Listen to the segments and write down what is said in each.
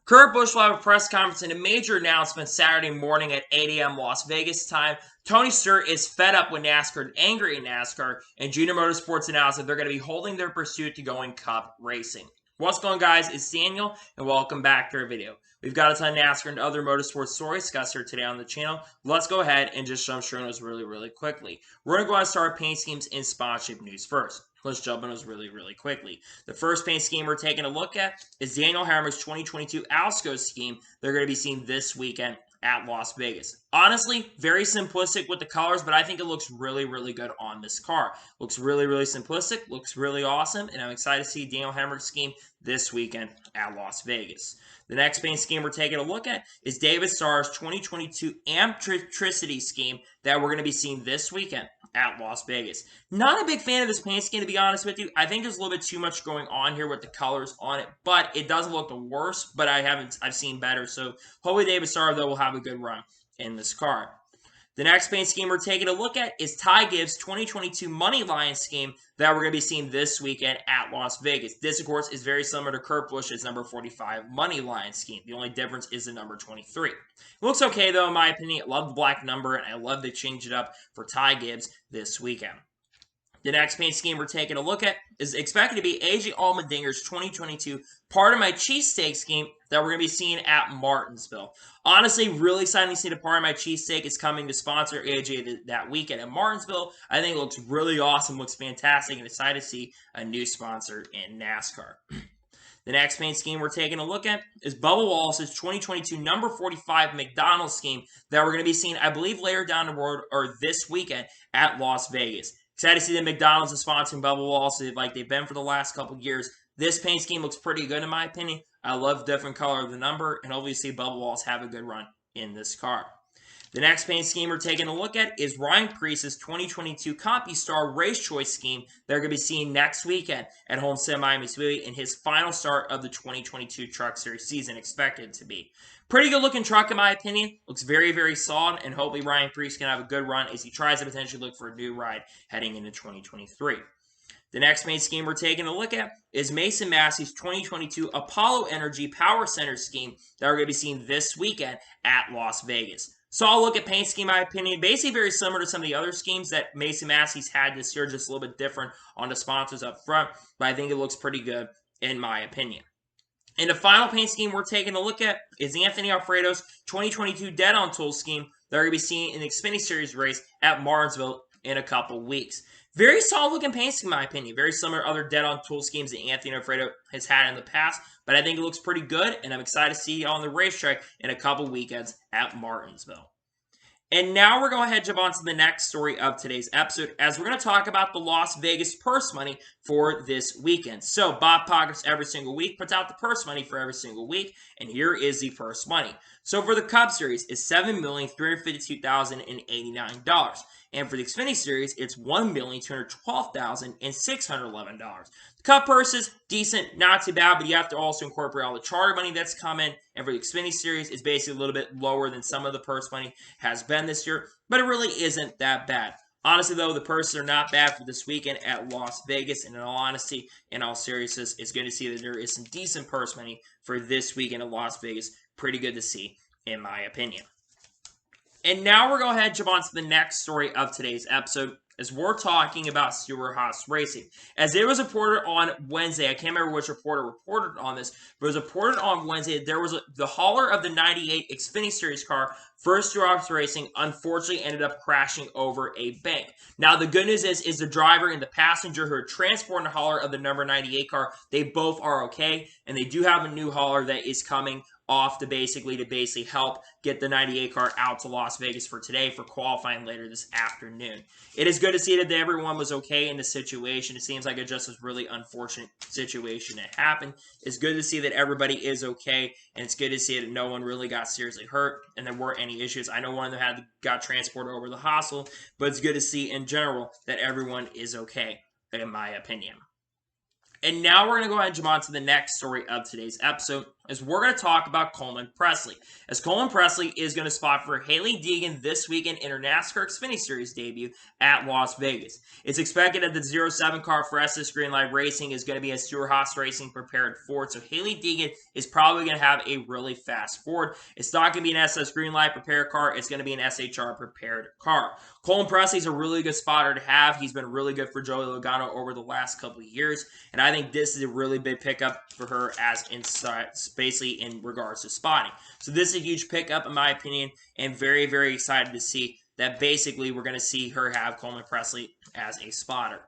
Kurt Busch will have a press conference and a major announcement Saturday morning at 8 a.m. Las Vegas time. Tony Stewart is fed up with NASCAR and angry at NASCAR, and Junior Motorsports announced that they're going to be holding their pursuit to going Cup racing. What's going on, guys? It's Daniel, and welcome back to our video. We've got a ton of NASCAR and other motorsports stories discussed here today on the channel. Let's go ahead and just jump straight on those really quickly. We're going to go ahead and start paint schemes and sponsorship news first. Let's jump on those really quickly. The first paint scheme we're taking a look at is Daniel Hammer's 2022 Alsco scheme. They're going to be seen this weekend at Las Vegas. Honestly, very simplistic with the colors, but I think it looks really good on this car. Looks really simplistic, looks really awesome, and I'm excited to see Daniel Hammer's scheme this weekend at Las Vegas. The next paint scheme we're taking a look at is David Starr's 2022 Amptricity scheme that we're going to be seeing this weekend at Las Vegas. Not a big fan of this paint scheme, to be honest with you. I think there's a little bit too much going on here with the colors on it, but it doesn't look the worst, but I've seen better, so hopefully David Starr, though, will have a good run in this car. The next paint scheme we're taking a look at is Ty Gibbs' 2022 Money Lion scheme that we're going to be seeing this weekend at Las Vegas. This, of course, is very similar to Kurt Busch's number 45 Money Lion scheme. The only difference is the number 23. It looks okay, though, in my opinion. I love the black number, and I love they change it up for Ty Gibbs this weekend. The next paint scheme we're taking a look at is expected to be AJ Allmendinger's 2022 Part of My Cheesesteak scheme that we're going to be seeing at Martinsville. Honestly, really excited to see the Part of My Cheesesteak is coming to sponsor AJ that weekend at Martinsville. I think it looks really awesome, looks fantastic, and excited to see a new sponsor in NASCAR. The next paint scheme we're taking a look at is Bubba Wallace's 2022 number 45 McDonald's scheme that we're going to be seeing, I believe, later down the road or this weekend at Las Vegas. Excited to see that McDonald's is sponsoring Bubba Wallace like they've been for the last couple years. This paint scheme looks pretty good in my opinion. I love the different color of the number, and hopefully see Bubba Wallace have a good run in this car. The next paint scheme we're taking a look at is Ryan Preece's 2022 CompuStar Race Choice scheme that we're going to be seeing next weekend at Homestead Miami Speedway in his final start of the 2022 Truck Series season, expected to be. Pretty good looking truck in my opinion. Looks very solid, and hopefully Ryan Preece can have a good run as he tries to potentially look for a new ride heading into 2023. The next main scheme we're taking a look at is Mason Massey's 2022 Apollo Energy Power Center scheme that we're going to be seeing this weekend at Las Vegas. So I'll look at paint scheme, in my opinion, basically very similar to some of the other schemes that Mason Massey's had this year, just a little bit different on the sponsors up front, but I think it looks pretty good in my opinion. And the final paint scheme we're taking a look at is Anthony Alfredo's 2022 Dead on Tools scheme that we're going to be seeing in the Xfinity Series race at Martinsville in a couple weeks. Very solid looking paint scheme, in my opinion. Very similar to other Dead on Tools schemes that Anthony Alfredo has had in the past, but I think it looks pretty good, and I'm excited to see it on the racetrack in a couple weekends at Martinsville. And now we're going to jump on to the next story of today's episode, as we're going to talk about the Las Vegas purse money for this weekend. So Bob Pockets every single week puts out the purse money for every single week, and here is the purse money. So for the Cup Series, it's $7,352,089. And for the Xfinity Series, it's $1,212,611. The Cup purses, decent, not too bad, but you have to also incorporate all the charter money that's coming. And for the Xfinity Series, it's basically a little bit lower than some of the purse money has been this year, but it really isn't that bad. Honestly, though, the purses are not bad for this weekend at Las Vegas, and in all honesty, in all seriousness, it's good to see that there is some decent purse money for this weekend at Las Vegas. Pretty good to see, in my opinion. And now we're going to jump on to the next story of today's episode, as we're talking about Stewart-Haas Racing. As it was reported on Wednesday, I can't remember which reporter reported on this, but it was reported on Wednesday that there was the hauler of the 98 Xfinity Series car for Stewart-Haas Racing unfortunately ended up crashing over a bank. Now, the good news is the driver and the passenger who are transporting the hauler of the number 98 car, they both are okay, and they do have a new hauler that is coming off to basically help get the 98 car out to Las Vegas for today for qualifying later this afternoon. It is good to see that everyone was okay in the situation. It seems like it just was a really unfortunate situation that happened. It's good to see that everybody is okay, and it's good to see that no one really got seriously hurt and there weren't any issues. I know one of them got transported over the hostel, but it's good to see in general that everyone is okay, in my opinion. And now we're going to go ahead and jump on to the next story of today's episode, is we're going to talk about Coleman Presley, as Coleman Presley is going to spot for Hailie Deegan this weekend in her NASCAR Xfinity Series debut at Las Vegas. It's expected that the 07 car for SS Greenlight Racing is going to be a Stewart-Haas Racing prepared Ford, so Hailie Deegan is probably going to have a really fast Ford. It's not going to be an SS Greenlight prepared car, it's going to be an SHR prepared car. Coleman Presley is a really good spotter to have. He's been really good for Joey Logano over the last couple of years, and I think this is a really big pickup for her as basically in regards to spotting. So this is a huge pickup in my opinion, and very, very excited to see that basically we're going to see her have Coleman Presley as a spotter.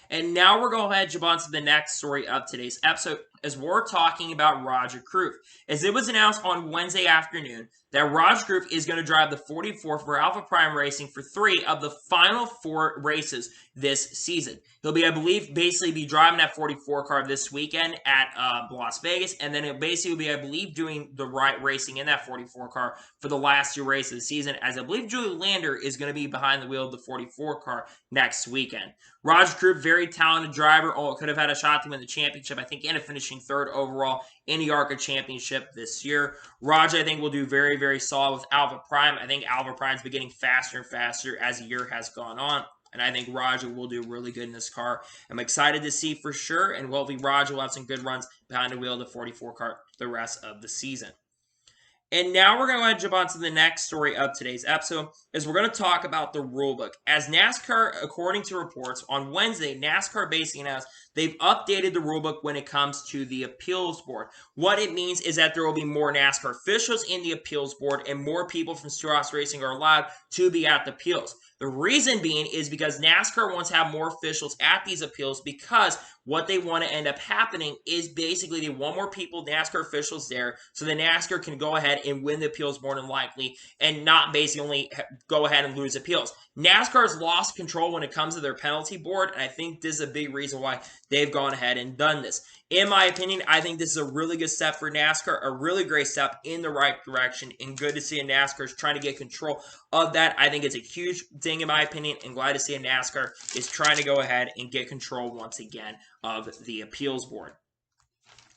And now we're going to go ahead and jump on to the next story of today's episode, as we're talking about Roger Kroof. As it was announced on Wednesday afternoon that Roger Kroof is going to drive the 44 for Alpha Prime Racing for 3 of the final 4 races this season. He'll be, I believe, basically be driving that 44 car this weekend at Las Vegas, and then he'll basically be, I believe, doing the right racing in that 44 car for the last 2 races of the season, as I believe Julie Lander is going to be behind the wheel of the 44 car next weekend. Roger Kroof, very talented driver. Could have had a shot to win the championship. I think he ended up finishing 3rd overall in the ARCA Championship this year. Roger, I think, will do very, very solid with Alpha Prime. I think Alpha Prime's been getting faster and faster as the year has gone on. And I think Roger will do really good in this car. I'm excited to see for sure. And hopefully Roger will have some good runs behind the wheel of the 44 car the rest of the season. And now we're going to jump on to the next story of today's episode, is we're going to talk about the rulebook. As NASCAR, according to reports, on Wednesday, NASCAR basically announced they've updated the rulebook when it comes to the appeals board. What it means is that there will be more NASCAR officials in the appeals board, and more people from Stewart-Haas Racing are allowed to be at the appeals. The reason being is because NASCAR wants to have more officials at these appeals, because what they want to end up happening is basically they want more people, NASCAR officials there, so the NASCAR can go ahead and win the appeals more than likely, and not basically only go ahead and lose appeals. NASCAR has lost control when it comes to their penalty board, and I think this is a big reason why they've gone ahead and done this. In my opinion, I think this is a really good step for NASCAR, a really great step in the right direction, and good to see a NASCAR is trying to get control of that. I think it's a huge thing in my opinion, and glad to see a NASCAR is trying to go ahead and get control once again of the appeals board.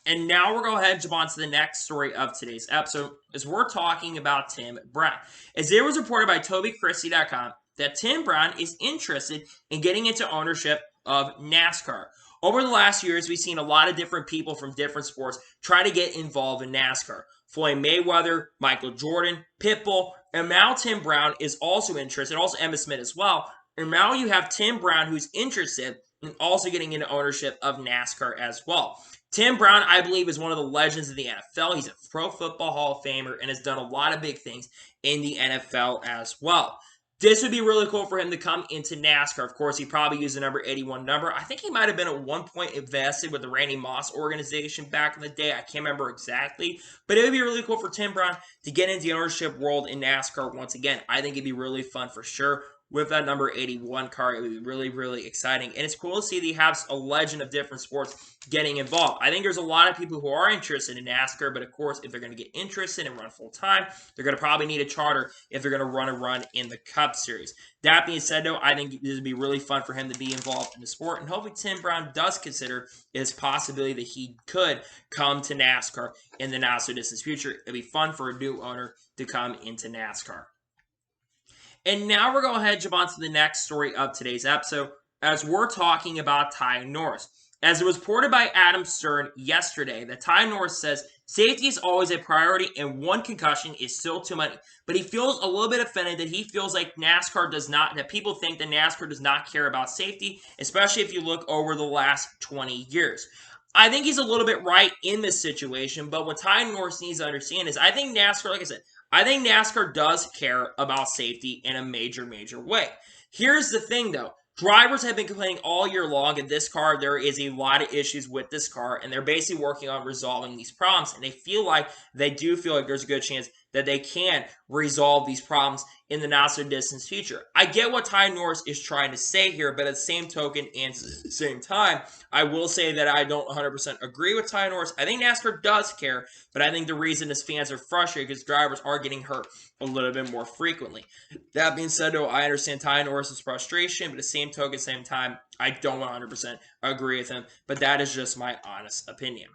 And now we're going to go ahead and jump on to the next story of today's episode, as we're talking about Tim Brown. As it was reported by TobyChristie.com that Tim Brown is interested in getting into ownership of NASCAR. Over the last years, we've seen a lot of different people from different sports try to get involved in NASCAR. Floyd Mayweather, Michael Jordan, Pitbull, and now Tim Brown is also interested, also Emma Smith as well. And now you have Tim Brown who's interested in also getting into ownership of NASCAR as well. Tim Brown, I believe, is one of the legends of the NFL. He's a Pro Football Hall of Famer and has done a lot of big things in the NFL as well. This would be really cool for him to come into NASCAR. Of course, he probably used the number 81 number. I think he might have been at one point invested with the Randy Moss organization back in the day. I can't remember exactly. But it would be really cool for Tim Brown to get into the ownership world in NASCAR once again. I think it'd be really fun for sure. With that number 81 car, it would be really, really exciting. And it's cool to see that he has a legend of different sports getting involved. I think there's a lot of people who are interested in NASCAR, but of course, if they're going to get interested and run full-time, they're going to probably need a charter if they're going to run a run in the Cup Series. That being said, though, I think this would be really fun for him to be involved in the sport, and hopefully Tim Brown does consider this possibility that he could come to NASCAR in the not-so-distant future. It'd be fun for a new owner to come into NASCAR. And now we're going to go ahead and jump on to the next story of today's episode, as we're talking about Ty Norris. As it was reported by Adam Stern yesterday, that Ty Norris says safety is always a priority and one concussion is still too many. But he feels a little bit offended that he feels like NASCAR does not, that people think that NASCAR does not care about safety, especially if you look over the last 20 years. I think he's a little bit right in this situation, but what Ty Norris needs to understand is I think NASCAR, like I said, I think NASCAR does care about safety in a major, major way. Here's the thing, though. Drivers have been complaining all year long in this car. There is a lot of issues with this car, and they're basically working on resolving these problems. And they feel like there's a good chance that they can resolve these problems in the not-so-distant future. I get what Ty Norris is trying to say here, but at the same token and at the same time, I will say that I don't 100% agree with Ty Norris. I think NASCAR does care, but I think the reason his fans are frustrated because drivers are getting hurt a little bit more frequently. That being said, though, I understand Ty Norris' frustration, but at the same token, same time, I don't 100% agree with him, but that is just my honest opinion.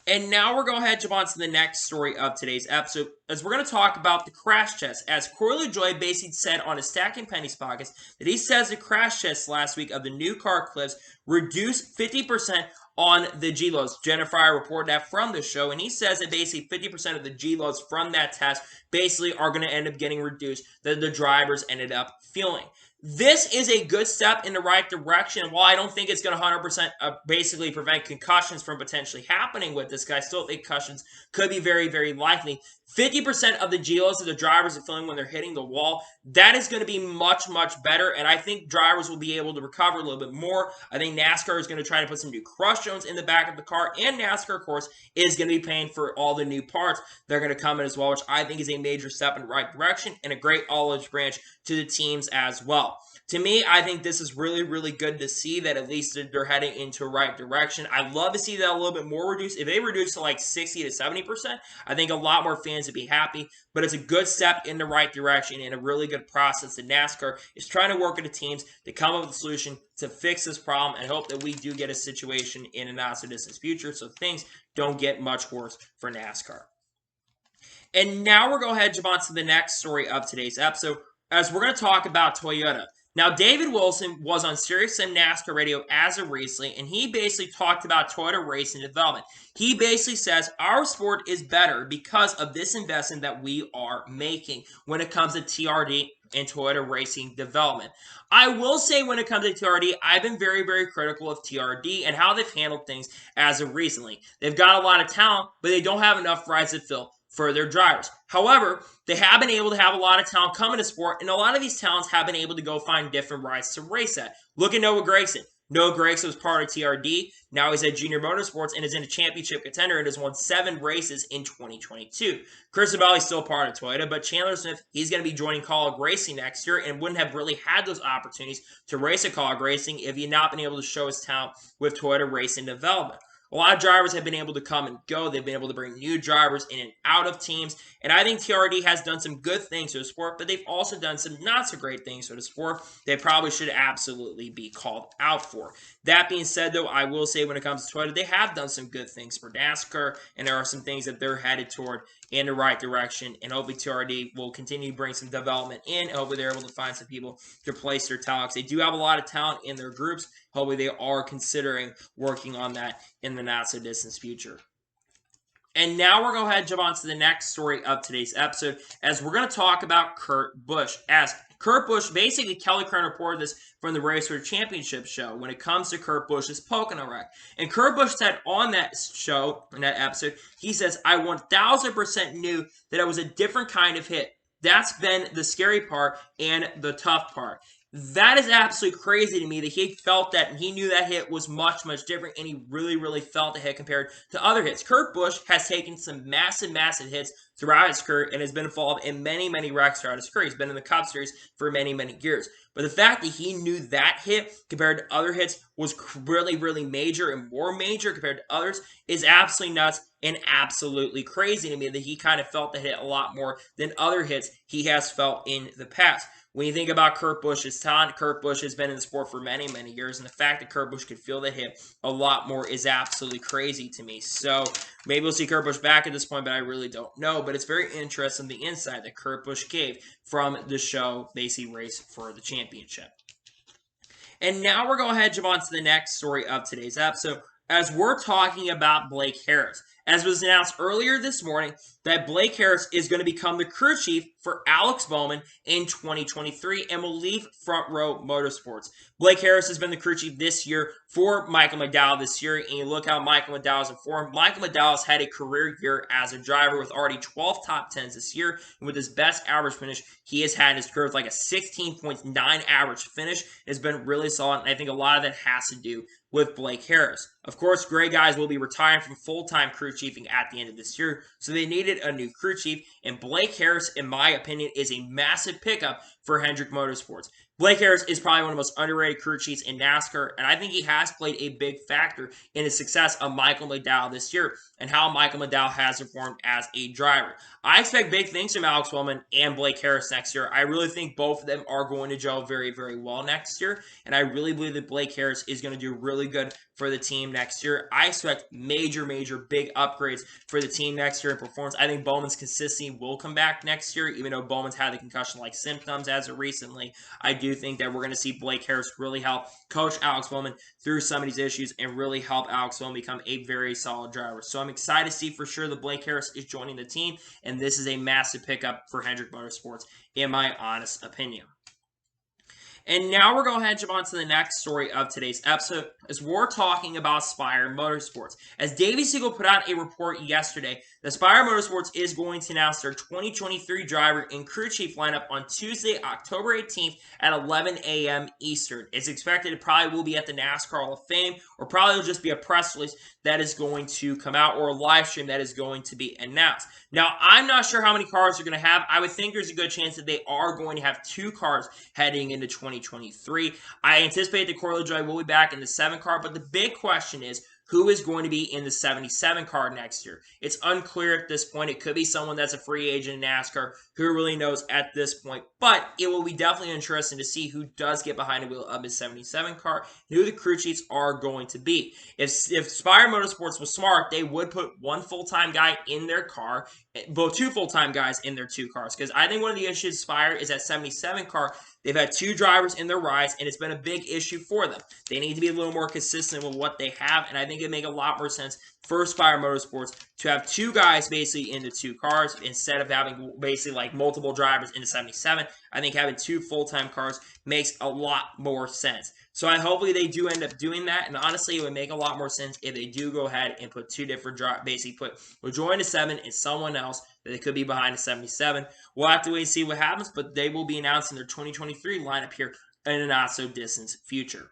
And now we're going to jump on to the next story of today's episode, as we're going to talk about the crash test. As Corey LaJoie basically said on his Stacking Pennies podcast that he says the crash test last week of the new car clips reduced 50% on the G-loads. Jennifer I reported that from the show, and he says that basically 50% of the G-loads from that test basically are going to end up getting reduced that the drivers ended up feeling. This is a good step in the right direction. While I don't think it's going to 100% basically prevent concussions from potentially happening with this guy, I still think concussions could be very, very likely. 50% of the GLOs that the drivers are feeling when they're hitting the wall, that is going to be much, much better, and I think drivers will be able to recover a little bit more. I think NASCAR is going to try to put some new crush zones in the back of the car, and NASCAR, of course, is going to be paying for all the new parts that are going to come in as well, which I think is a major step in the right direction and a great olive branch to the teams as well. To me, I think this is really, really good to see that at least they're heading into the right direction. I'd love to see that a little bit more reduced. If they reduce to like 60 to 70%, I think a lot more fans would be happy. But it's a good step in the right direction and a really good process that NASCAR is trying to work with the teams to come up with a solution to fix this problem and hope that we do get a situation in a not so distant future so things don't get much worse for NASCAR. And now we're going to go ahead and jump on to the next story of today's episode, as we're going to talk about Toyota. Now, David Wilson was on SiriusXM NASCAR radio as of recently, and he basically talked about Toyota racing development. He basically says our sport is better because of this investment that we are making when it comes to TRD and Toyota racing development. I will say when it comes to TRD, I've been very, very critical of TRD and how they've handled things as of recently. They've got a lot of talent, but they don't have enough rides to fill for their drivers. However, they have been able to have a lot of talent come into sport, and a lot of these talents have been able to go find different rides to race at. Look at Noah Gragson. Noah Gragson was part of TRD. Now he's at Junior Motorsports and is in a championship contender and has won 7 races in 2022. Chris Abelli's still part of Toyota, but Chandler Smith, he's going to be joining College Racing next year and wouldn't have really had those opportunities to race at College Racing if he had not been able to show his talent with Toyota Racing Development. A lot of drivers have been able to come and go. They've been able to bring new drivers in and out of teams. And I think TRD has done some good things to the sport, but they've also done some not so great things to the sport they probably should absolutely be called out for. That being said, though, I will say when it comes to Toyota, they have done some good things for NASCAR, and there are some things that they're headed toward in the right direction. And hopefully TRD will continue to bring some development in, and hopefully they're able to find some people to replace their talents. They do have a lot of talent in their groups. Hopefully they are considering working on that in the not so distant future. And now we're going to go ahead and jump on to the next story of today's episode, as we're going to talk about Kurt Busch. As Kurt Busch, basically Kelly Cran reported this from the Race for the Championship show when it comes to Kurt Busch's Pocono wreck. And Kurt Busch said on that show, in that episode, he says, I 1000% knew that it was a different kind of hit. That's been the scary part and the tough part. That is absolutely crazy to me that he felt that and he knew that hit was much, much different, and he really, really felt the hit compared to other hits. Kurt Busch has taken some massive, massive hits throughout his career and has been involved in many, many wrecks throughout his career. He's been in the Cup Series for many, many years. But the fact that he knew that hit compared to other hits was really, really major and more major compared to others is absolutely nuts and absolutely crazy to me that he kind of felt the hit a lot more than other hits he has felt in the past. When you think about Kurt Busch's talent, Kurt Busch has been in the sport for many, many years, and the fact that Kurt Busch could feel that hit a lot more is absolutely crazy to me. So maybe we'll see Kurt Busch back at this point, but I really don't know. But it's very interesting the insight that Kurt Busch gave from the show, basically Race for the Championship. And now we're going to go ahead and jump on to the next story of today's episode, as we're talking about Blake Harris. As was announced earlier this morning, that Blake Harris is going to become the crew chief for Alex Bowman in 2023 and will leave Front Row Motorsports. Blake Harris has been the crew chief this year for Michael McDowell this year, and you look how Michael McDowell's informed. Michael McDowell's had a career year as a driver with already 12 top 10s this year, and with his best average finish he has had in his career with like a 16.9 average finish. It's been really solid, and I think a lot of that has to do with Blake Harris. Of course, Gray guys will be retiring from full-time crew chiefing at the end of this year, so they needed a new crew chief, and Blake Harris, in my opinion, is a massive pickup for Hendrick Motorsports. Blake Harris is probably one of the most underrated crew chiefs in NASCAR, and I think he has played a big factor in the success of Michael McDowell this year and how Michael McDowell has performed as a driver. I expect big things from Alex Bowman and Blake Harris next year. I really think both of them are going to gel very, very well next year, and I really believe that Blake Harris is going to do really good for the team next year. I expect major, big upgrades for the team next year in performance. I think Bowman's consistency will come back next year, even though Bowman's had the concussion-like symptoms as of recently. I do think that we're going to see Blake Harris really help coach Alex Bowman through some of these issues and really help Alex Bowman become a very solid driver. So I'm excited to see for sure that Blake Harris is joining the team, and this is a massive pickup for Hendrick Motorsports, in my honest opinion. And now we're going to jump on to the next story of today's episode, as we're talking about Spire Motorsports. As Davey Siegel put out a report yesterday, that Spire Motorsports is going to announce their 2023 driver and crew chief lineup on Tuesday, October 18th at 11 a.m. Eastern. It's expected it probably will be at the NASCAR Hall of Fame, or probably will just be a press release that is going to come out, or a live stream that is going to be announced. Now, I'm not sure how many cars they're going to have. I would think there's a good chance that they are going to have 2 cars heading into 2023. I anticipate that Corey LaJoie will be back in the 7 car, but the big question is, who is going to be in the 77 car next year? It's unclear at this point. It could be someone that's a free agent in NASCAR. Who really knows at this point? But it will be definitely interesting to see who does get behind the wheel of his 77 car, who the crew chiefs are going to be. If Spire Motorsports was smart, they would put 1 full-time guy in their car, both 2 full-time guys in their 2 cars. Because I think one of the issues Spire is that 77 car, they've had 2 drivers in their rides, and it's been a big issue for them. They need to be a little more consistent with what they have, and I think it'd make a lot more sense for Spire Motorsports to have 2 guys basically into 2 cars instead of having basically like multiple drivers into 77. I think having 2 full-time cars makes a lot more sense. So hopefully they do end up doing that, and honestly, it would make a lot more sense if they do go ahead and put 2 different drivers, basically put LaJoie in the 7 and someone else that they could be behind the 77. We'll have to wait and see what happens, but they will be announcing their 2023 lineup here in a not-so-distant future.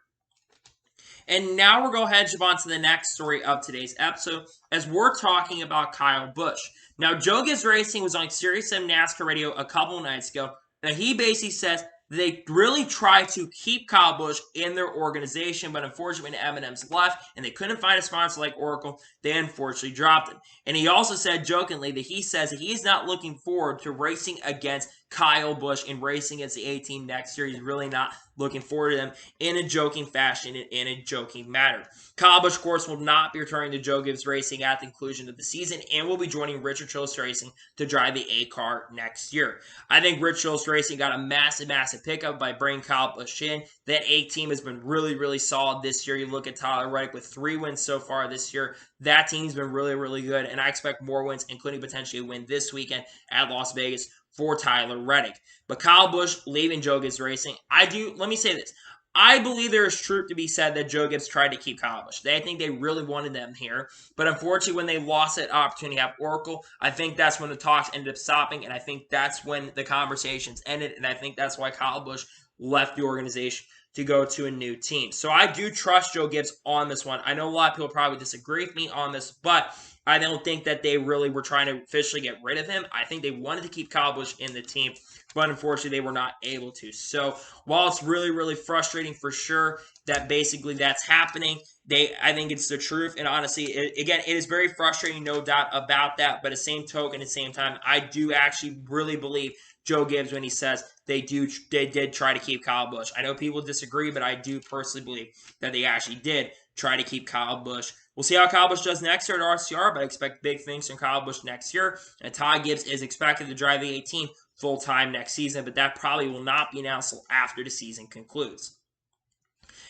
And now we're going to jump on to the next story of today's episode, as we're talking about Kyle Busch. Now, Joe Gibbs Racing was on Sirius 7 NASCAR Radio a couple nights ago, and he basically says they really tried to keep Kyle Busch in their organization, but unfortunately when M&M's left and they couldn't find a sponsor like Oracle, they unfortunately dropped him. And he also said jokingly that he says that he's not looking forward to racing against Kyle Busch and racing against the A-Team next year. He's really not looking forward to them in a joking fashion and in a joking manner. Kyle Busch, of course, will not be returning to Joe Gibbs Racing at the conclusion of the season and will be joining Richard Childress Racing to drive the A car next year. I think Richard Childress Racing got a massive pickup by bringing Kyle Busch in. That A-Team has been really solid this year. You look at Tyler Reddick with 3 wins so far this year. That team's been really good, and I expect more wins, including potentially a win this weekend at Las Vegas for Tyler Reddick. But Kyle Busch leaving Joe Gibbs Racing, let me say this. I believe there is truth to be said that Joe Gibbs tried to keep Kyle Busch. I think they really wanted them here. But unfortunately, when they lost that opportunity to have Oracle, I think that's when the talks ended up stopping. And I think that's when the conversations ended. And I think that's why Kyle Busch left the organization to go to a new team. So I do trust Joe Gibbs on this one. I know a lot of people probably disagree with me on this, but I don't think that they really were trying to officially get rid of him. I think they wanted to keep Kyle Busch in the team, but unfortunately they were not able to. So while it's really frustrating for sure that basically that's happening, I think it's the truth. And honestly, it is very frustrating, no doubt about that. But at the same token, at the same time, I do actually really believe Joe Gibbs when he says they did try to keep Kyle Busch. I know people disagree, but I do personally believe that they actually did try to keep Kyle Busch. We'll see how Kyle Busch does next year at RCR, but I expect big things from Kyle Busch next year. And Ty Gibbs is expected to drive the 18 full-time next season, but that probably will not be announced until after the season concludes.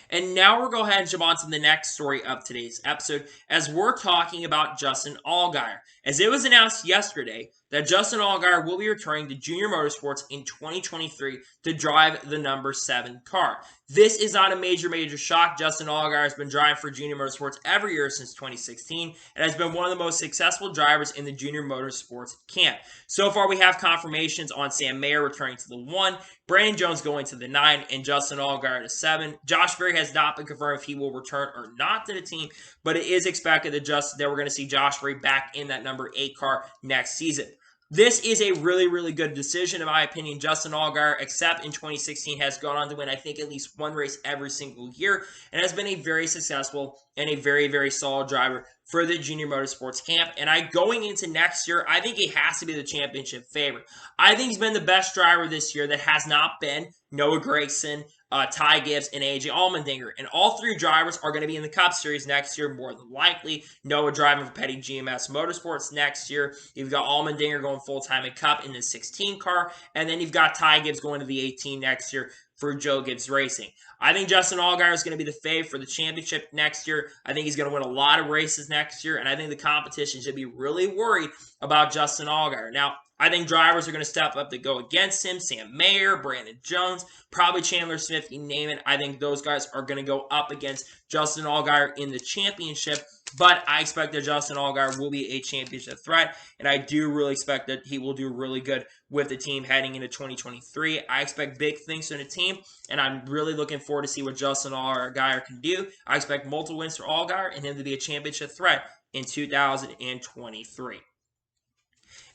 And now we'll go ahead and jump on to the next story of today's episode, as we're talking about Justin Allgaier. As it was announced yesterday that Justin Allgaier will be returning to Junior Motorsports in 2023 to drive the number 7 car. This is not a major shock. Justin Allgaier has been driving for Junior Motorsports every year since 2016 and has been one of the most successful drivers in the Junior Motorsports camp. So far, we have confirmations on Sam Mayer returning to the 1, Brandon Jones going to the 9, and Justin Allgaier to 7. Josh Berry has not been confirmed if he will return or not to the team, but it is expected that we're going to see Josh Berry back in that number 8 car next season. This is a really, really good decision, in my opinion. Justin Allgaier, except in 2016, has gone on to win, I think, at least one race every single year, and has been a very successful and a very, very solid driver for the Junior Motorsports camp. And going into next year, I think he has to be the championship favorite. I think he's been the best driver this year that has not been Noah Gragson, Ty Gibbs, and AJ Allmendinger. And all three drivers are going to be in the Cup Series next year, more than likely. Noah driving for Petty GMS Motorsports next year. You've got Allmendinger going full-time in Cup in the 16 car. And then you've got Ty Gibbs going to the 18 next year for Joe Gibbs Racing. I think Justin Allgaier is going to be the fave for the championship next year. I think he's going to win a lot of races next year. And I think the competition should be really worried about Justin Allgaier. Now, I think drivers are going to step up to go against him. Sam Mayer, Brandon Jones, probably Chandler Smith, you name it. I think those guys are going to go up against Justin Allgaier in the championship. But I expect that Justin Allgaier will be a championship threat. And I do really expect that he will do really good with the team heading into 2023. I expect big things from the team. And I'm really looking forward to see what Justin Allgaier can do. I expect multiple wins for Allgaier and him to be a championship threat in 2023.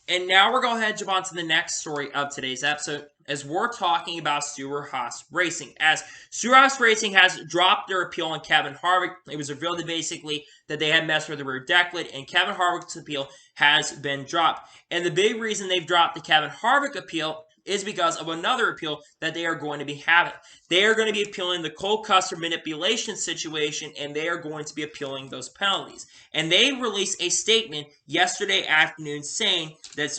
And now we're going to go ahead and jump on to the next story of today's episode, as we're talking about Stewart-Haas Racing. As Stewart-Haas Racing has dropped their appeal on Kevin Harvick. It was revealed that basically that they had messed with the rear deck lid, and Kevin Harvick's appeal has been dropped. And the big reason they've dropped the Kevin Harvick appeal is because of another appeal that they are going to be having. They are going to be appealing the Cole Custer manipulation situation, and they are going to be appealing those penalties. And they released a statement yesterday afternoon saying that,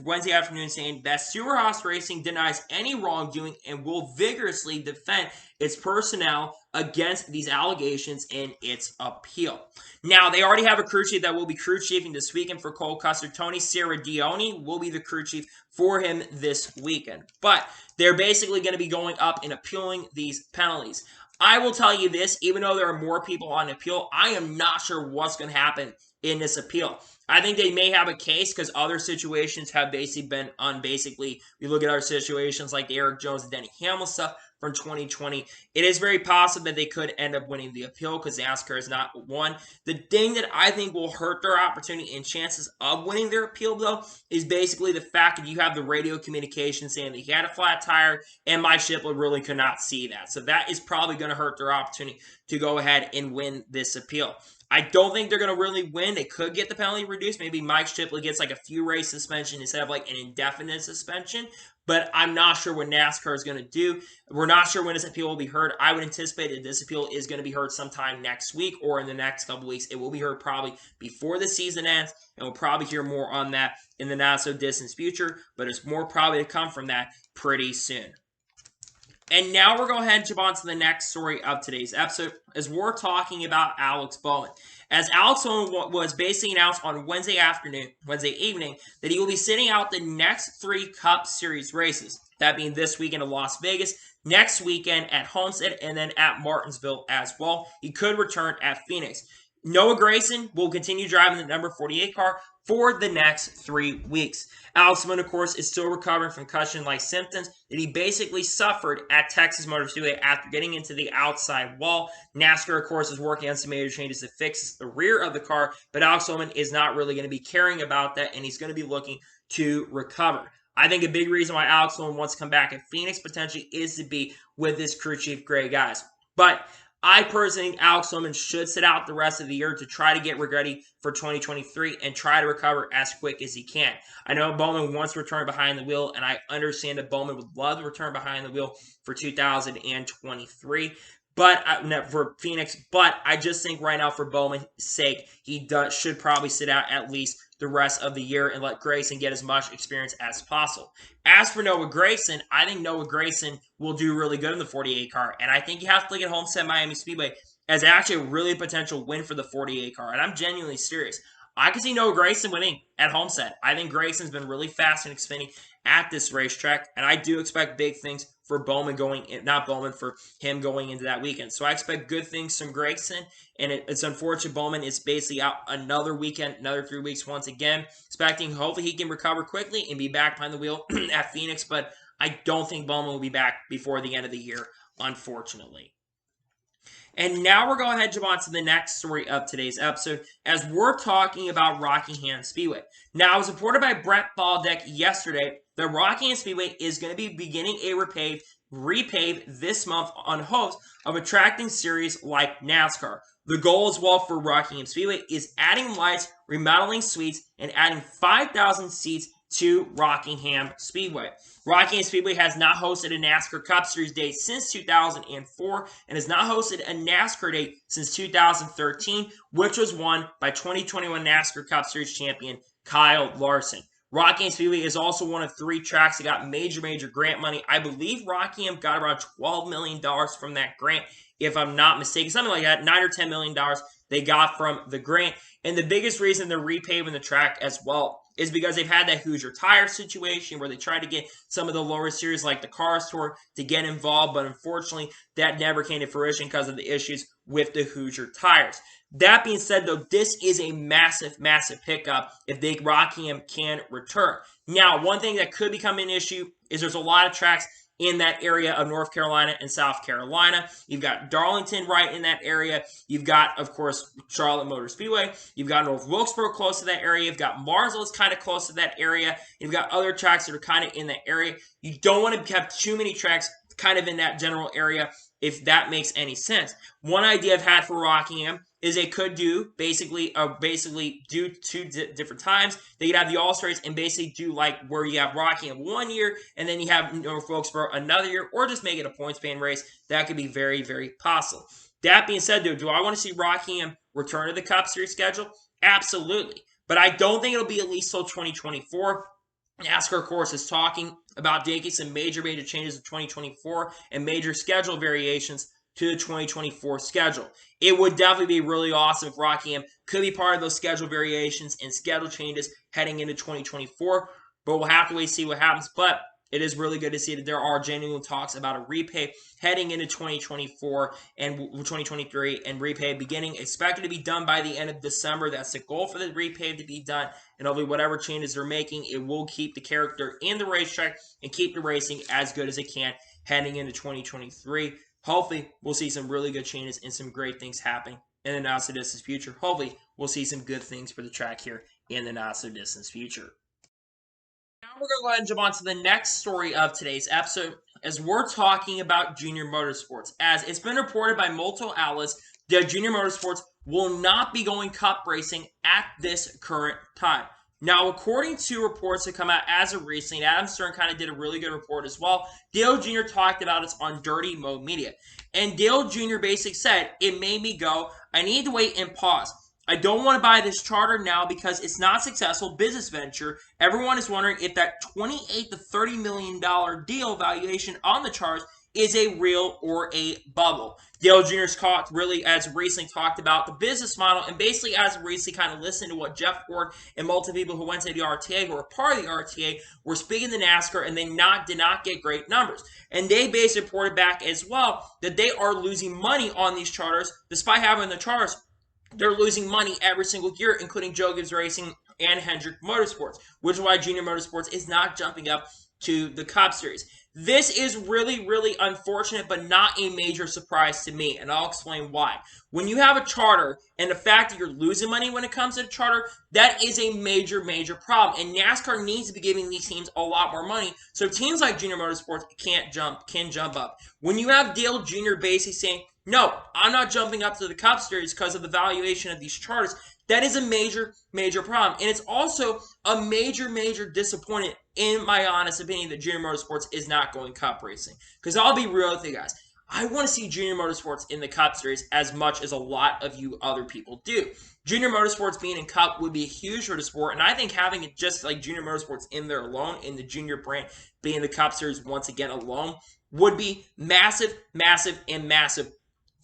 Wednesday afternoon saying that Stewart-Haas Racing denies any wrongdoing and will vigorously defend its personnel against these allegations in its appeal. Now, they already have a crew chief that will be crew chiefing this weekend for Cole Custer. Tony Serradioni will be the crew chief for him this weekend. But they're basically going to be going up and appealing these penalties. I will tell you this, even though there are more people on appeal, I am not sure what's going to happen in this appeal. I think they may have a case because other situations have basically been we look at other situations like the Eric Jones and Denny Hamlin stuff from 2020. It is very possible that they could end up winning the appeal because NASCAR has not won. The thing that I think will hurt their opportunity and chances of winning their appeal, though, is basically the fact that you have the radio communication saying that he had a flat tire, and Mike Shipley really could not see that. So that is probably going to hurt their opportunity to go ahead and win this appeal. I don't think they're going to really win. They could get the penalty reduced. Maybe Mike Shipley gets like a few race suspension instead of like an indefinite suspension. But I'm not sure what NASCAR is going to do. We're not sure when this appeal will be heard. I would anticipate that this appeal is going to be heard sometime next week or in the next couple weeks. It will be heard probably before the season ends, and we'll probably hear more on that in the not-so-distant future. But it's more probably to come from that pretty soon. And now we're going to go ahead and jump on to the next story of today's episode, as we're talking about Alex Bowman. As Alex Bowman was basically announced on Wednesday evening, that he will be sitting out the next 3 Cup Series races. That being this weekend in Las Vegas, next weekend at Homestead, and then at Martinsville as well. He could return at Phoenix. Noah Gragson will continue driving the number 48 car for the next 3 weeks. Alex Bowman, of course, is still recovering from concussion-like symptoms that he basically suffered at Texas Motor Speedway after getting into the outside wall. NASCAR, of course, is working on some major changes to fix the rear of the car, but Alex Bowman is not really going to be caring about that, and he's going to be looking to recover. I think a big reason why Alex Bowman wants to come back at Phoenix potentially is to be with his crew chief, Greg Guys. But I personally think Alex Bowman should sit out the rest of the year to try to get ready for 2023 and try to recover as quick as he can. I know Bowman wants to return behind the wheel, and I understand that Bowman would love to return behind the wheel for 2023. For Phoenix, but I just think right now for Bowman's sake, he should probably sit out at least the rest of the year and let Gragson get as much experience as possible. As for Noah Gragson, I think Noah Gragson will do really good in the 48 car, and I think you have to look at Homestead Miami Speedway as actually a really potential win for the 48 car, and I'm genuinely serious. I can see Noah Gragson winning at Homestead. I think Gragson's been really fast and Xfinity at this racetrack, and I do expect big things for Bowman for him going into that weekend. So I expect good things from Gragson, and it's unfortunate Bowman is basically out another weekend, another 3 weeks once again. Expecting hopefully he can recover quickly and be back behind the wheel at Phoenix, but I don't think Bowman will be back before the end of the year, unfortunately. And now we're going to jump on to the next story of today's episode as we're talking about Rockingham Speedway. Now, it was reported by Brett Baldeck yesterday that Rockingham Speedway is going to be beginning a repave this month on hopes of attracting series like NASCAR. The goal as well for Rockingham Speedway is adding lights, remodeling suites, and adding 5,000 seats to Rockingham Speedway. Rockingham Speedway has not hosted a NASCAR Cup Series day since 2004 and has not hosted a NASCAR day since 2013, which was won by 2021 NASCAR Cup Series champion Kyle Larson. Rockingham Speedway is also one of 3 tracks that got major grant money. I believe Rockingham got around $12 million from that grant, if I'm not mistaken. Something like that, $9 or $10 million they got from the grant. And the biggest reason they're repaving the track as well is because they've had that Hoosier Tire situation where they tried to get some of the lower series like the Cars Tour to get involved, but unfortunately that never came to fruition because of the issues with the Hoosier Tires. That being said, though, this is a massive pickup if Rockingham can return. Now, one thing that could become an issue is there's a lot of tracks in that area of North Carolina and South Carolina. You've got Darlington right in that area. You've got, of course, Charlotte Motor Speedway. You've got North Wilkesboro close to that area. You've got Marsville is kind of close to that area. You've got other tracks that are kind of in that area. You don't want to have too many tracks kind of in that general area, if that makes any sense. One idea I've had for Rockingham is they could do basically do 2 different times. They could have the All-Star race and basically do like where you have Rockingham one year and then you have North Wilkesboro another year, or just make it a points-paying race. That could be very possible. That being said, though, do I want to see Rockingham return to the Cup Series schedule? Absolutely. But I don't think it'll be at least till 2024. NASCAR, of course, is talking about making some major changes in 2024 and major schedule variations to the 2024 schedule. It would definitely be really awesome if Rockingham could be part of those schedule variations and schedule changes heading into 2024, but we'll have to wait and see what happens. But it is really good to see that there are genuine talks about a repave heading into 2024 and 2023, and repave beginning expected to be done by the end of December. That's the goal for the repave to be done, and hopefully whatever changes they're making, it will keep the character in the racetrack and keep the racing as good as it can heading into 2023. Hopefully, we'll see some really good changes and some great things happening in the not-so-distant future. Hopefully, we'll see some good things for the track here in the not-so-distant future. Now we're going to go ahead and jump on to the next story of today's episode as we're talking about Junior Motorsports. As it's been reported by multiple outlets that Junior Motorsports will not be going cup racing at this current time. Now, according to reports that come out as of recently, Adam Stern kind of did a really good report as well. Dale Jr. talked about it on Dirty Mo Media. And Dale Jr. basically said, it made me go, I need to wait and pause. I don't want to buy this charter now because it's not a successful business venture. Everyone is wondering if that $28 to $30 million deal valuation on the charters is a real or a bubble. Dale Jr. really, as recently talked about the business model, and basically as recently kind of listened to what Jeff Ford and multiple people who went to the RTA, who were part of the RTA, were speaking to NASCAR, and they did not get great numbers. And they basically reported back as well that they are losing money on these charters, despite having the charters. They're losing money every single year, including Joe Gibbs Racing and Hendrick Motorsports, which is why Junior Motorsports is not jumping up to the Cup Series. This is really unfortunate, but not a major surprise to me, and I'll explain why. When you have a charter, and the fact that you're losing money when it comes to the charter, that is a major problem, and NASCAR needs to be giving these teams a lot more money, so teams like Junior Motorsports can jump up. When you have Dale Jr. basically saying, no, I'm not jumping up to the Cup Series because of the valuation of these charters, that is a major problem. And it's also a major disappointment, in my honest opinion, that Junior Motorsports is not going Cup racing. Because I'll be real with you guys. I want to see Junior Motorsports in the Cup Series as much as a lot of you other people do. Junior Motorsports being in Cup would be huge for the sport. And I think having it just like Junior Motorsports in there alone, in the Junior brand being the Cup Series once again alone, would be massive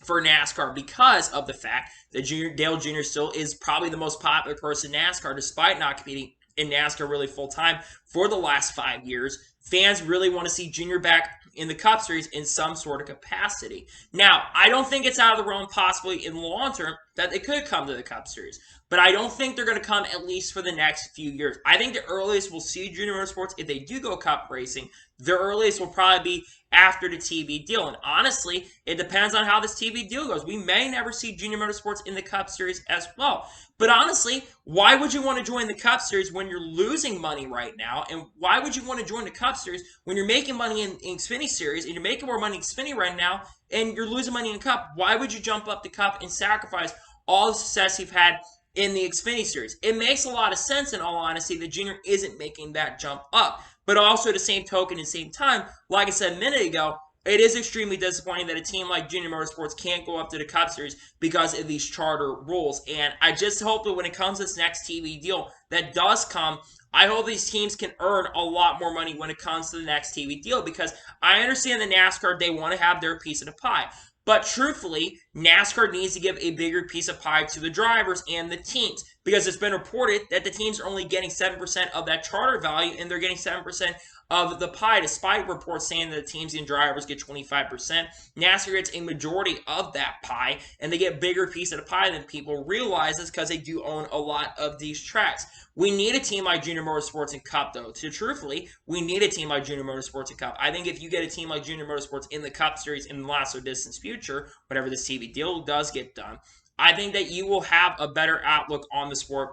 for NASCAR, because of the fact that Dale Jr. still is probably the most popular person in NASCAR, despite not competing in NASCAR really full-time for the last 5 years. Fans really want to see Junior back in the Cup Series in some sort of capacity. Now, I don't think it's out of the realm possibly in the long term that they could come to the Cup Series. but I don't think they're going to come at least for the next few years. I think the earliest we'll see Junior Motorsports, if they do go cup racing, the earliest will probably be after the TV deal. And honestly, it depends on how this TV deal goes. We may never see Junior Motorsports in the Cup Series as well. But honestly, why would you want to join the Cup Series when you're losing money right now? And why would you want to join the Cup Series when you're making money in Xfinity Series and you're making more money in Xfinity right now and you're losing money in Cup? Why would you jump up the Cup and sacrifice all the success you've had in the Xfinity Series? It makes a lot of sense, in all honesty, that Junior isn't making that jump up. But also, at the same token, at the same time, like I said a minute ago, it is extremely disappointing that a team like Junior Motorsports can't go up to the Cup Series because of these charter rules. And I just hope that when it comes to this next TV deal that does come, I hope these teams can earn a lot more money when it comes to the next TV deal, because I understand the NASCAR, they want to have their piece of the pie. But truthfully, NASCAR needs to give a bigger piece of pie to the drivers and the teams, because it's been reported that the teams are only getting 7% of that charter value, and they're getting 7% of the pie, despite reports saying that the teams and drivers get 25%. NASCAR gets a majority of that pie, and they get a bigger piece of the pie than people realize, because they do own a lot of these tracks. We need a team like Junior Motorsports and Cup, though. Truthfully, we need a team like Junior Motorsports and Cup. I think if you get a team like Junior Motorsports in the Cup Series in the not so distant future, whenever this TV deal does get done, I think that you will have a better outlook on the sport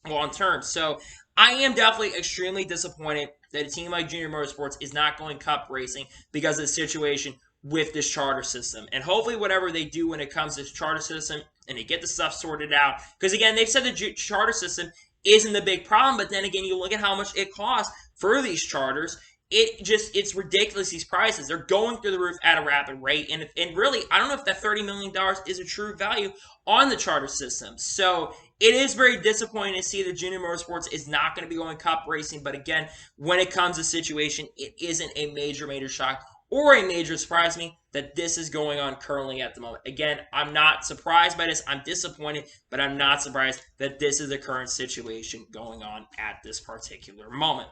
long term. So I am definitely extremely disappointed that a team like Junior Motorsports is not going Cup racing because of the situation with this charter system. And hopefully whatever they do when it comes to this charter system and they get the stuff sorted out, because again, they've said the charter system isn't the big problem, but then again, you look at how much it costs for these charters. It's ridiculous, these prices. They're going through the roof at a rapid rate. And really, I don't know if that $30 million is a true value on the charter system. So it is very disappointing to see that Junior Motorsports is not going to be going Cup racing. But again, when it comes to the situation, it isn't a major shock or a major surprise to me that this is going on currently at the moment. Again, I'm not surprised by this. I'm disappointed, but I'm not surprised that this is the current situation going on at this particular moment.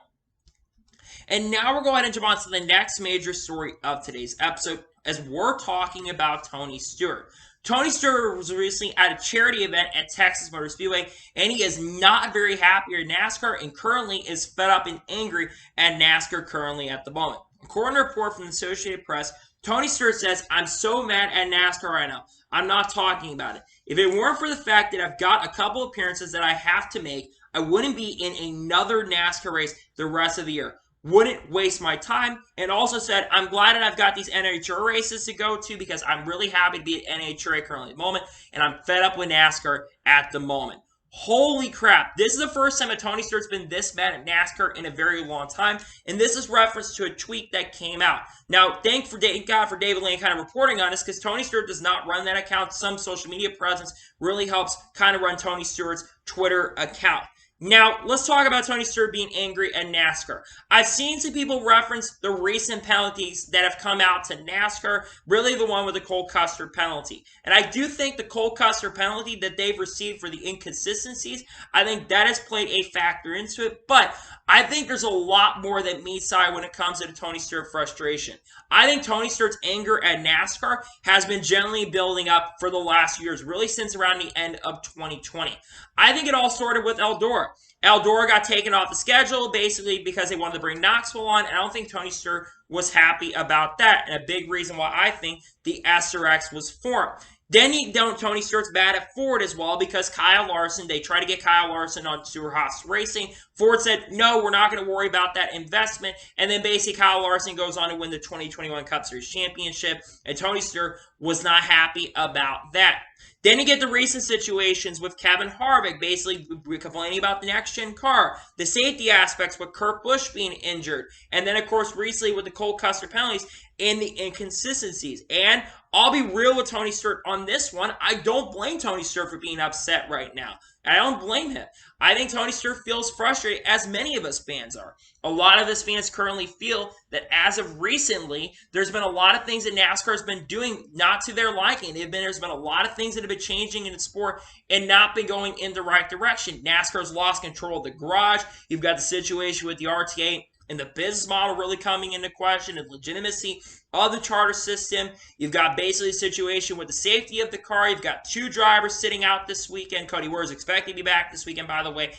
And now we're going to jump on to the next major story of today's episode, as we're talking about Tony Stewart. Tony Stewart was recently at a charity event at Texas Motor Speedway, and he is not very happy at NASCAR and currently is fed up and angry at NASCAR currently at the moment. According to a report from the Associated Press, Tony Stewart says, "I'm so mad at NASCAR right now. I'm not talking about it. If it weren't for the fact that I've got a couple appearances that I have to make, I wouldn't be in another NASCAR race the rest of the year. Wouldn't waste my time." And also said, "I'm glad that I've got these NHRA races to go to because I'm really happy to be at NHRA currently at the moment, and I'm fed up with NASCAR at the moment." Holy crap. This is the first time that Tony Stewart's been this mad at NASCAR in a very long time, and this is reference to a tweet that came out. Now, thank God for David Lane kind of reporting on this, because Tony Stewart does not run that account. Some social media presence really helps kind of run Tony Stewart's Twitter account. Now, let's talk about Tony Stewart being angry at NASCAR. I've seen some people reference the recent penalties that have come out to NASCAR, really the one with the Cole Custer penalty. And I do think the Cole Custer penalty that they've received for the inconsistencies, I think that has played a factor into it. But I think there's a lot more that meets the eye when it comes to the Tony Stewart frustration. I think Tony Stewart's anger at NASCAR has been gently building up for the last years, really since around the end of 2020. I think it all started with Eldora. Eldora got taken off the schedule basically because they wanted to bring Knoxville on, and I don't think Tony Stewart was happy about that. And a big reason why I think the SRX was formed. Then Tony Stewart's bad at Ford as well, because Kyle Larson, they tried to get Kyle Larson on Stewart-Haas Racing. Ford said, no, we're not going to worry about that investment. And then basically Kyle Larson goes on to win the 2021 Cup Series Championship, and Tony Stewart was not happy about that. Then you get the recent situations with Kevin Harvick, basically complaining about the next-gen car, the safety aspects with Kurt Busch being injured, and then, of course, recently with the Cole Custer penalties and the inconsistencies. And I'll be real with Tony Stewart on this one. I don't blame Tony Stewart for being upset right now. I don't blame him. I think Tony Stewart feels frustrated, as many of us fans are. A lot of us fans currently feel that as of recently, there's been a lot of things that NASCAR has been doing not to their liking. There's been a lot of things that have been changing in the sport and not been going in the right direction. NASCAR's lost control of the garage. You've got the situation with the RTA and the business model really coming into question, and legitimacy of the charter system. You've got basically a situation with the safety of the car. You've got 2 drivers sitting out this weekend. Cody Ware is expected to be back this weekend, by the way,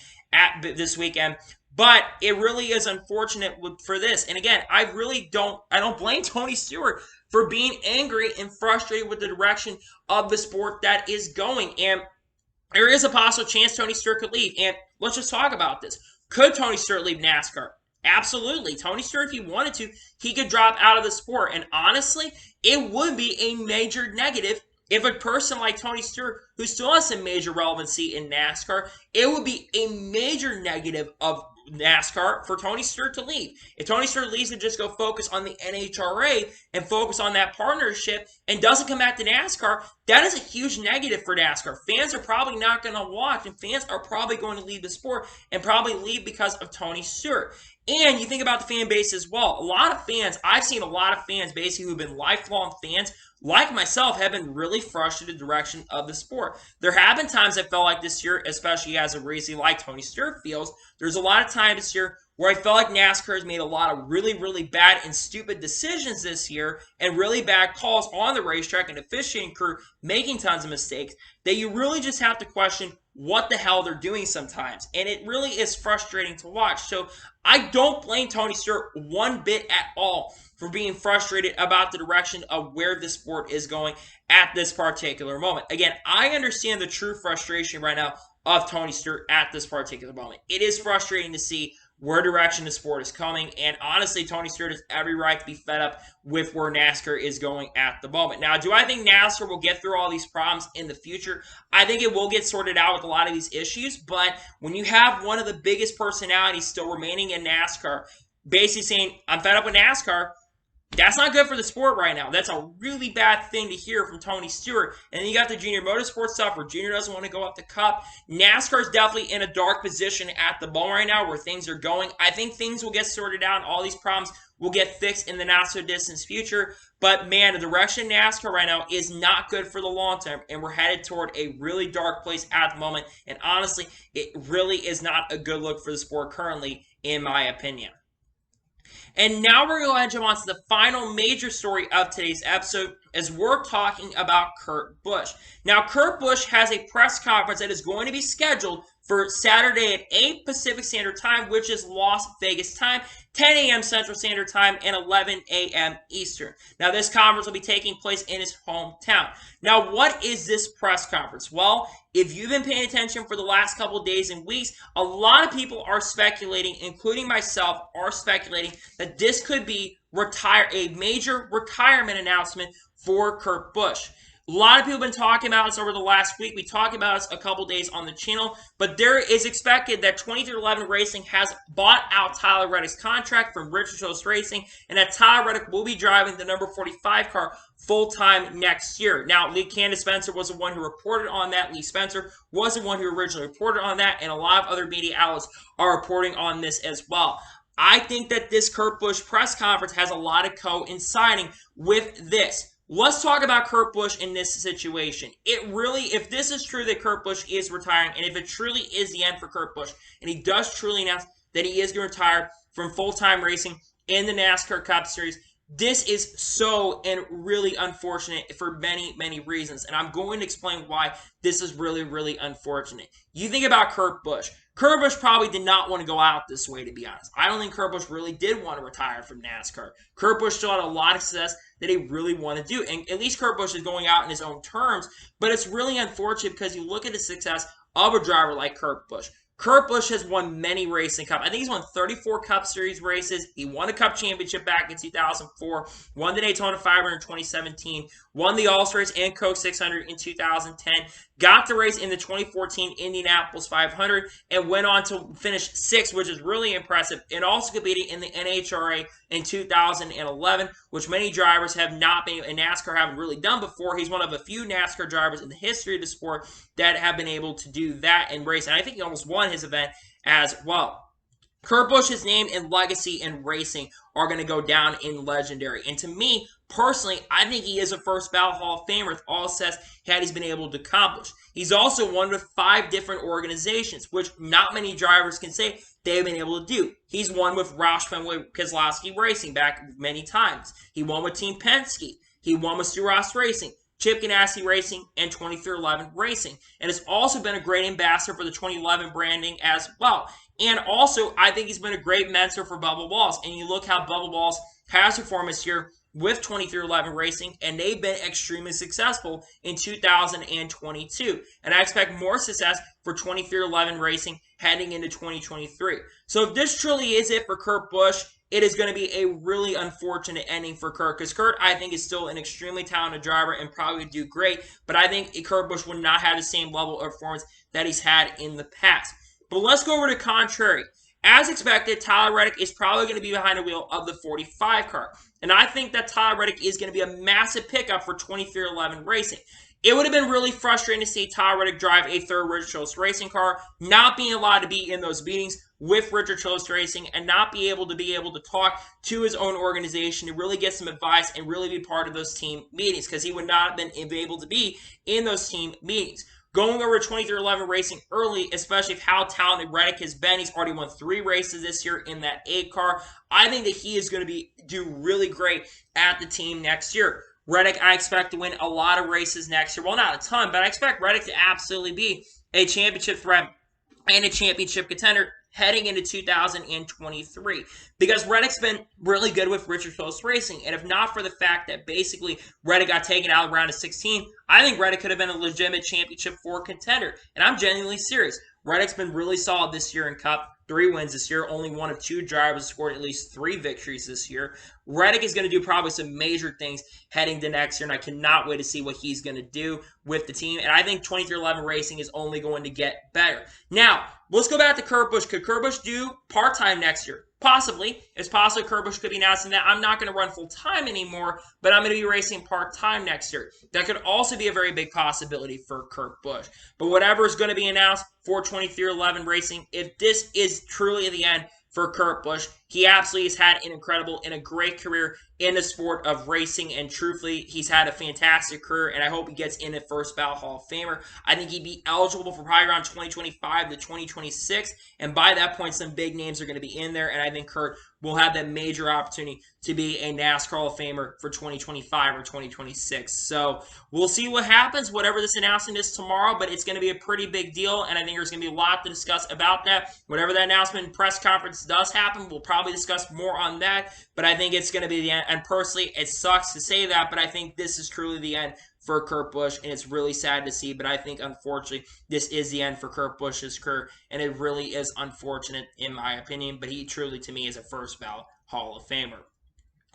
this weekend. But it really is unfortunate for this. And again, I don't blame Tony Stewart for being angry and frustrated with the direction of the sport that is going. And there is a possible chance Tony Stewart could leave. And let's just talk about this. Could Tony Stewart leave NASCAR? Absolutely. Tony Stewart, if he wanted to, he could drop out of the sport. And honestly, it would be a major negative if a person like Tony Stewart, who still has some major relevancy in NASCAR, it would be a major negative of NASCAR for Tony Stewart to leave. If Tony Stewart leaves and just go focus on the NHRA and focus on that partnership and doesn't come back to NASCAR, that is a huge negative for NASCAR. Fans are probably not going to watch, and fans are probably going to leave the sport and probably leave because of Tony Stewart. And you think about the fan base as well. A lot of fans, I've seen a lot of fans basically who've been lifelong fans, like myself, have been really frustrated with the direction of the sport. There have been times I felt like this year, especially as a racer like Tony Stewart feels, there's a lot of times this year where I felt like NASCAR has made a lot of really, really bad and stupid decisions this year and really bad calls on the racetrack and officiating crew making tons of mistakes that you really just have to question what the hell they're doing sometimes. And it really is frustrating to watch. So I don't blame Tony Stewart one bit at all for being frustrated about the direction of where the sport is going at this particular moment. Again, I understand the true frustration right now of Tony Stewart at this particular moment. It is frustrating to see where direction the sport is coming, and honestly, Tony Stewart has every right to be fed up with where NASCAR is going at the moment. Now, do I think NASCAR will get through all these problems in the future? I think it will get sorted out with a lot of these issues, but when you have one of the biggest personalities still remaining in NASCAR, basically saying, I'm fed up with NASCAR, that's not good for the sport right now. That's a really bad thing to hear from Tony Stewart. And then you got the Junior Motorsports stuff where Junior doesn't want to go up the Cup. NASCAR is definitely in a dark position at the moment right now where things are going. I think things will get sorted out and all these problems will get fixed in the not so distant future. But man, the direction of NASCAR right now is not good for the long term. And we're headed toward a really dark place at the moment. And honestly, it really is not a good look for the sport currently, in my opinion. And now we're going to jump on to the final major story of today's episode as we're talking about Kurt Busch. Now, Kurt Busch has a press conference that is going to be scheduled for Saturday at 8 Pacific Standard Time, which is Las Vegas time, 10 a.m. Central Standard Time, and 11 a.m. Eastern. Now, this conference will be taking place in his hometown. Now, what is this press conference? Well, if you've been paying attention for the last couple of days and weeks, a lot of people are speculating, including myself, are speculating that this could be a major retirement announcement for Kurt Busch. A lot of people have been talking about this over the last week. We talked about this a couple days on the channel, but there is expected that 2311 Racing has bought out Tyler Reddick's contract from Richard Childress Racing, and that Tyler Reddick will be driving the number 45 car full-time next year. Now, Candace Spencer was the one who reported on that. Lee Spencer was the one who originally reported on that, and a lot of other media outlets are reporting on this as well. I think that this Kurt Busch press conference has a lot of coinciding with this. Let's talk about Kurt Busch in this situation. If this is true that Kurt Busch is retiring, and if it truly is the end for Kurt Busch, and he does truly announce that he is going to retire from full-time racing in the NASCAR Cup Series, this is so and really unfortunate for many, many reasons. And I'm going to explain why this is really, really unfortunate. You think about Kurt Busch. Kurt Busch probably did not want to go out this way, to be honest. I don't think Kurt Busch really did want to retire from NASCAR. Kurt Busch still had a lot of success that he really wanted to do. And at least Kurt Busch is going out in his own terms. But it's really unfortunate because you look at the success of a driver like Kurt Busch. Kurt Busch has won many racing cups. I think he's won 34 Cup Series races. He won a Cup Championship back in 2004, won the Daytona 500 in 2017, won the All-Star Race and Coke 600 in 2010, got the race in the 2014 Indianapolis 500, and went on to finish 6th, which is really impressive, and also competed in the NHRA in 2011, which many drivers have not been, and NASCAR haven't really done before. He's one of a few NASCAR drivers in the history of the sport that have been able to do that and race, and I think he almost won his event as well. Kurt Busch's name and legacy in racing are going to go down in legendary. And to me, Personally, I think he is a first ballot Hall of Famer with all success he's been able to accomplish. He's also won with 5 different organizations, which not many drivers can say they've been able to do. He's won with Roush Fenway Keselowski Racing back many times. He won with Team Penske. He won with Stewart-Haas Racing, Chip Ganassi Racing, and 2311 Racing. And has also been a great ambassador for the 2011 branding as well. And also, I think he's been a great mentor for Bubba Wallace. And you look how Bubba Wallace has performed this year with 2311 Racing, and they've been extremely successful in 2022. And I expect more success for 2311 Racing heading into 2023. So if this truly is it for Kurt Busch, it is going to be a really unfortunate ending for Kurt, because Kurt, I think, is still an extremely talented driver and probably do great, but I think Kurt Busch will not have the same level of performance that he's had in the past. But let's go over to contrary. As expected, Tyler Reddick is probably going to be behind the wheel of the 45 car. And I think that Tyler Reddick is going to be a massive pickup for 2311 Racing. It would have been really frustrating to see Tyler Reddick drive a third Richard Childress Racing car, not being allowed to be in those meetings with Richard Childress Racing, and not be able to talk to his own organization to really get some advice and really be part of those team meetings, because he would not have been able to be in those team meetings. Going over 2311 Racing early, especially with how talented Reddick has been, he's already won 3 races this year in that 8 car. I think that he is going to do really great at the team next year. Reddick, I expect to win a lot of races next year. Well, not a ton, but I expect Reddick to absolutely be a championship threat and a championship contender heading into 2023, because Reddick's been really good with Richard Childress Racing, and if not for the fact that basically Reddick got taken out of round of 16, I think Reddick could have been a legitimate championship 4 contender, and I'm genuinely serious. Reddick's been really solid this year in Cup. 3 wins this year. Only one of 2 drivers scored at least 3 victories this year. Reddick is going to do probably some major things heading to next year, and I cannot wait to see what he's going to do with the team. And I think 2311 Racing is only going to get better. Now, let's go back to Kurt Busch. Could Kurt Busch do part-time next year? Possibly. It's possible Kurt Busch could be announcing that I'm not going to run full-time anymore, but I'm going to be racing part-time next year. That could also be a very big possibility for Kurt Busch. But whatever is going to be announced for 2311 Racing, if this is truly the end for Kurt Busch, he absolutely has had an incredible and a great career in the sport of racing, and truthfully, he's had a fantastic career, and I hope he gets in the first ballot Hall of Famer. I think he'd be eligible for probably around 2025 to 2026, and by that point, some big names are going to be in there, and I think Kurt will have that major opportunity to be a NASCAR Hall of Famer for 2025 or 2026. So we'll see what happens, whatever this announcement is tomorrow, but it's going to be a pretty big deal, and I think there's going to be a lot to discuss about that. Whatever that announcement and press conference does happen, we'll probably discuss more on that, but I think it's going to be the end. And personally, it sucks to say that, but I think this is truly the end for Kurt Busch, and it's really sad to see, but I think, unfortunately, this is the end for Kurt Busch's career, and it really is unfortunate, in my opinion, but he truly, to me, is a first ballot Hall of Famer.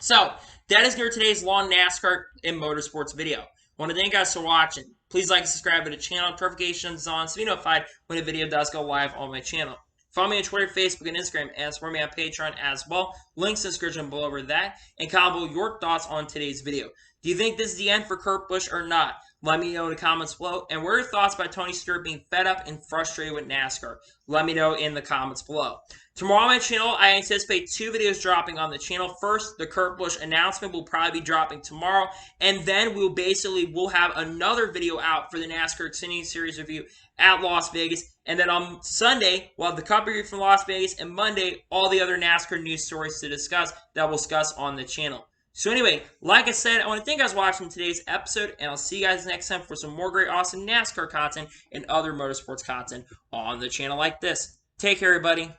So, that is your today's long NASCAR and Motorsports video. I want to thank you guys for watching. Please like and subscribe to the channel, notifications on, so be notified when a video does go live on my channel. Follow me on Twitter, Facebook, and Instagram, and support me on Patreon as well. Links in the description below over that. And comment below your thoughts on today's video. Do you think this is the end for Kurt Busch or not? Let me know in the comments below. And what are your thoughts about Tony Stewart being fed up and frustrated with NASCAR? Let me know in the comments below. Tomorrow on my channel, I anticipate 2 videos dropping on the channel. First, the Kurt Busch announcement will probably be dropping tomorrow. And then we'll have another video out for the NASCAR Xfinity Series review at Las Vegas. And then on Sunday, we'll have the Cup review from Las Vegas. And Monday, all the other NASCAR news stories to discuss that we'll discuss on the channel. So anyway, like I said, I want to thank you guys for watching today's episode, and I'll see you guys next time for some more great, awesome NASCAR content and other motorsports content on the channel like this. Take care, everybody.